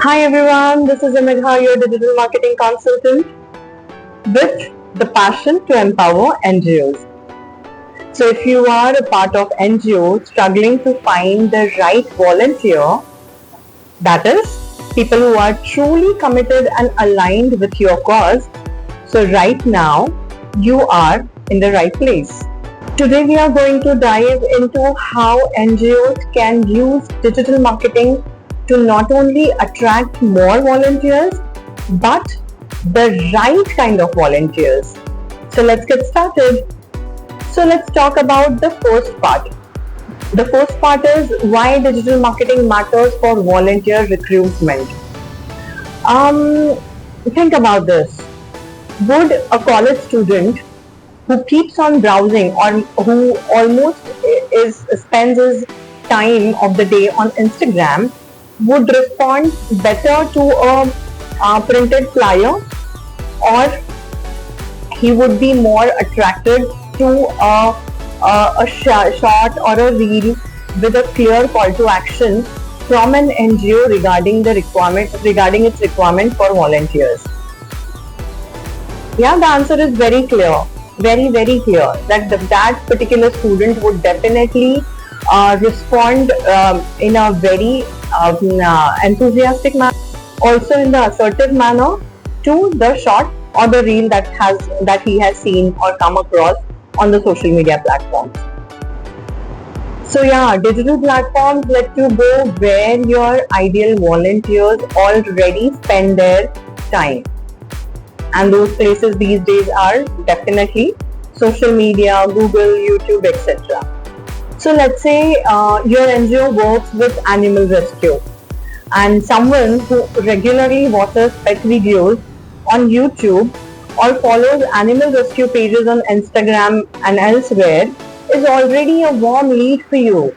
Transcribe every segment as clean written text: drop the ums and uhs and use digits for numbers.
Hi everyone, this is Anagha, your digital marketing consultant with the passion to empower NGOs. So if you are a part of NGO struggling to find the right volunteer, that is, people who are truly committed and aligned with your cause, so right now you are in the right place. Today we are going to dive into how NGOs can use digital marketing to not only attract more volunteers, but the right kind of volunteers. So let's get started. So let's talk about the first part. The first part is why digital marketing matters for volunteer recruitment. Think about this. Would a college student who keeps on browsing or who almost spends his time of the day on Instagram would respond better to a printed flyer, or he would be more attracted to a short or a reel with a clear call to action from an NGO regarding its requirement for volunteers? Yeah, the answer is very clear, very clear that that particular student would definitely respond in a very enthusiastic manner, also in the assertive manner to the short or the reel that he has seen or come across on the social media platforms. So yeah, digital platforms let you go where your ideal volunteers already spend their time. And those places these days are definitely social media, Google, YouTube, etc. So let's say your NGO works with animal rescue, and someone who regularly watches pet videos on YouTube or follows animal rescue pages on Instagram and elsewhere is already a warm lead for you.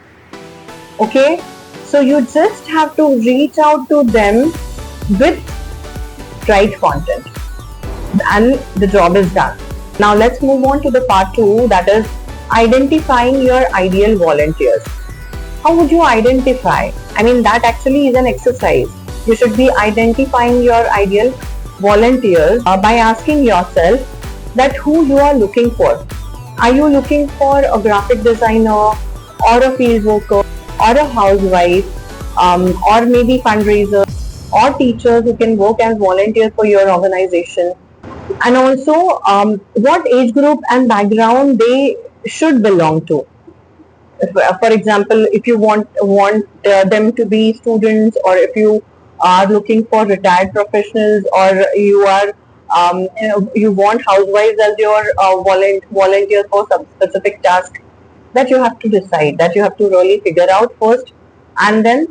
Okay? So you just have to reach out to them with right content, and the job is done. Now let's move on to the part 2, that is identifying your ideal volunteers. How would you identify? I mean, that actually is an exercise. You should be identifying your ideal volunteers by asking yourself that who you are looking for. Are you looking for a graphic designer or a field worker or a housewife or maybe fundraisers or teachers who can work as volunteers for your organization? And also what age group and background they should belong to. For example, if you want them to be students, or if you are looking for retired professionals, or you want housewives as your volunteers for some specific task, that you have to decide, that you have to really figure out first, and then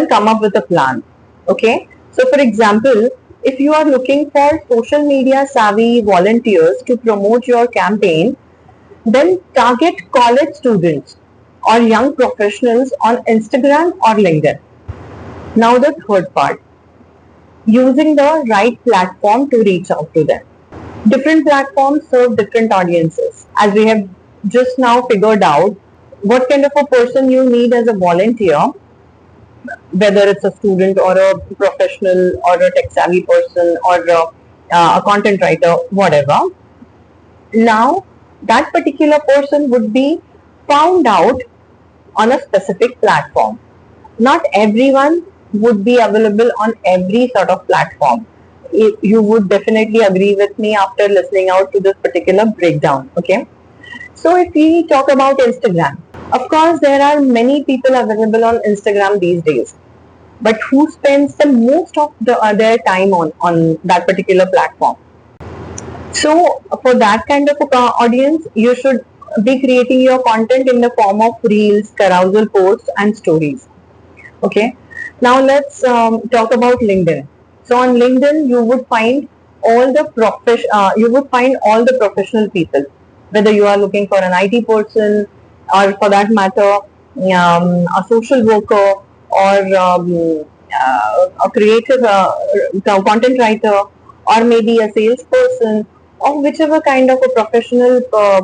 come up with a plan. Okay, so for example, if you are looking for social media savvy volunteers to promote your campaign, then target college students or young professionals on Instagram or LinkedIn. Now the third part, using the right platform to reach out to them. Different platforms serve different audiences. As we have just now figured out what kind of a person you need as a volunteer, whether it's a student or a professional or a tech savvy person or a content writer, whatever. Now that particular person would be found out on a specific platform. Not everyone would be available on every sort of platform. You would definitely agree with me after listening out to this particular breakdown. Okay, so if we talk about Instagram, of course there are many people available on Instagram these days, but who spends the most of their time on that particular platform? So for that kind of audience, you should be creating your content in the form of reels, carousel posts, and stories. Okay. Now let's talk about LinkedIn. So on LinkedIn, you would find all the professional people, whether you are looking for an IT person, or for that matter, a social worker, or a creative content writer, or maybe a salesperson, or whichever kind of a professional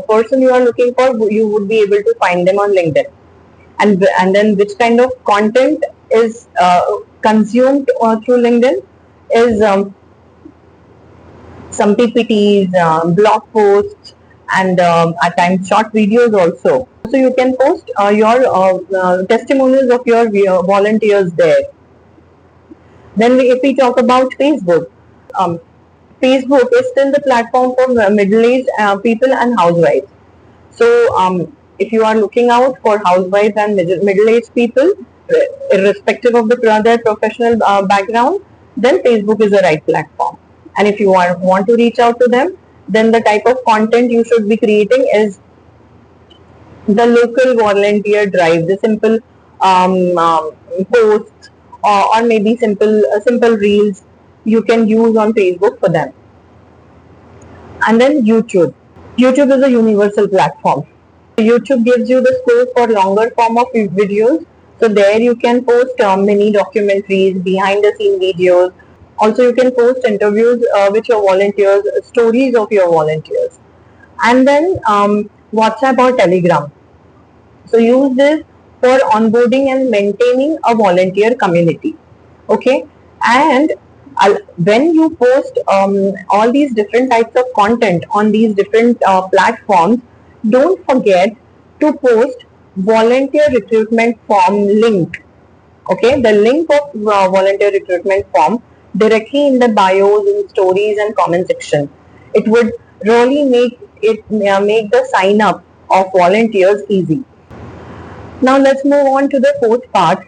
person you are looking for, you would be able to find them on LinkedIn. And then which kind of content is consumed through LinkedIn is some PPTs, blog posts, and at times short videos also. So you can post your testimonials of your volunteers there. Then if we talk about Facebook, um, Facebook is still the platform for middle-aged people and housewives. So if you are looking out for housewives and middle-aged people, irrespective of their professional background, then Facebook is the right platform. And if you want to reach out to them, then the type of content you should be creating is the local volunteer drive, the simple posts, or maybe simple reels you can use on Facebook for them. And then YouTube. YouTube is a universal platform. YouTube gives you the scope for longer form of videos. So there you can post mini documentaries, behind the scene videos. Also you can post interviews with your volunteers, stories of your volunteers. And then WhatsApp or Telegram. So use this for onboarding and maintaining a volunteer community. Okay, and when you post all these different types of content on these different platforms, don't forget to post volunteer recruitment form link. Okay, the link of volunteer recruitment form directly in the bios, in stories and comment section. It would really make the sign up of volunteers easy. Now let's move on to the fourth part,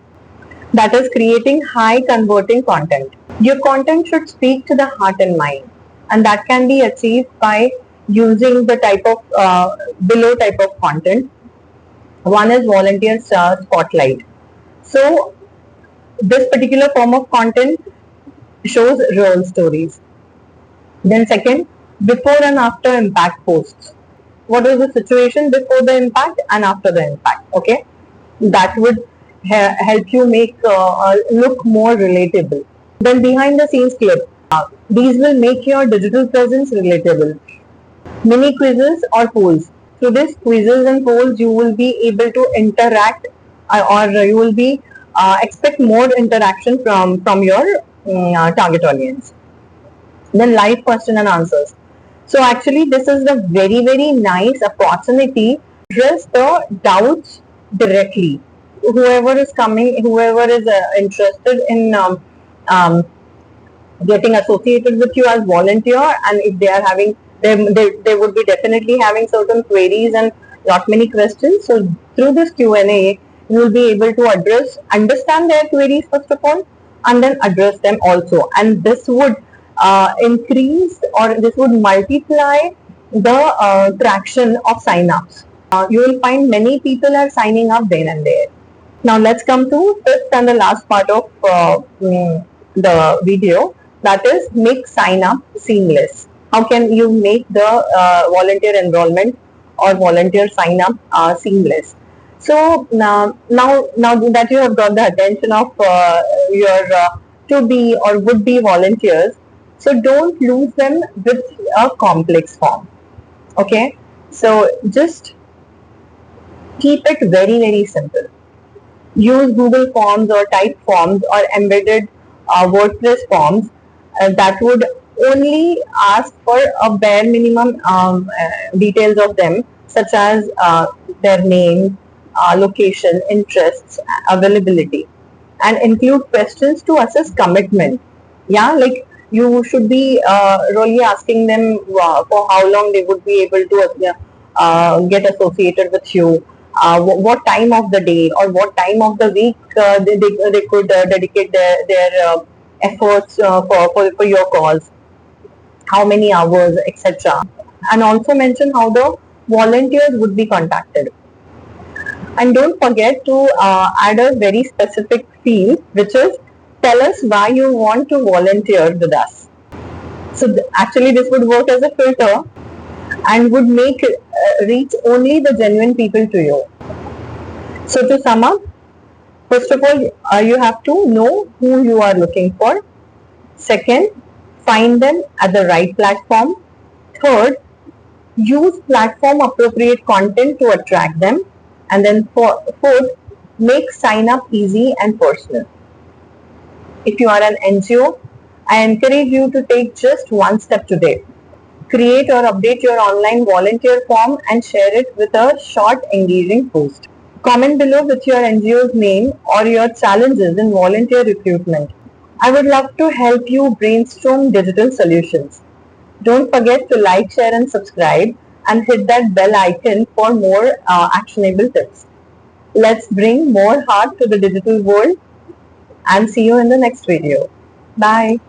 that is creating high converting content. Your content should speak to the heart and mind, and that can be achieved by using the type of below type of content. One is volunteer spotlight. So this particular form of content shows real stories. Then second, before and after impact posts. What was the situation before the impact and after the impact? Okay, that would help you make look more relatable. Then behind the scenes clip. These will make your digital presence relatable. Mini quizzes or polls. Through these quizzes and polls, you will be able to interact, or you will be expect more interaction from your target audience. Then live question and answers. So actually, this is a very nice opportunity to address the doubts directly. Whoever is coming, whoever is interested in getting associated with you as volunteer, and if they are having, they would be definitely having certain queries and lot many questions. So through this Q&A, you will be able to understand their queries first of all, and then address them also. And this would increase, or this would multiply the traction of sign-ups. You will find many people are signing up then and there. Now let's come to fifth and the last part of the video, that is make sign up seamless. How can you make the volunteer enrollment or volunteer sign up seamless? So now that you have got the attention of your to-be or would-be volunteers, so don't lose them with a complex form. Okay, so just keep it very simple. Use Google Forms or type forms or embedded WordPress forms that would only ask for a bare minimum details of them, such as their name, location, interests, availability, and include questions to assess commitment. Yeah, like you should be really asking them for how long they would be able to get associated with you, what time of the day or what time of the week they could dedicate their efforts for your cause, how many hours, etc. And also mention how the volunteers would be contacted. And don't forget to add a very specific field, which is tell us why you want to volunteer with us. So actually this would work as a filter and would make reach only the genuine people to you. So to sum up, first of all, you have to know who you are looking for. Second, find them at the right platform. Third, use platform appropriate content to attract them. And then fourth, make sign up easy and personal. If you are an NGO, I encourage you to take just one step today. Create or update your online volunteer form and share it with a short, engaging post. Comment below with your NGO's name or your challenges in volunteer recruitment. I would love to help you brainstorm digital solutions. Don't forget to like, share, and subscribe, and hit that bell icon for more actionable tips. Let's bring more heart to the digital world, and see you in the next video. Bye.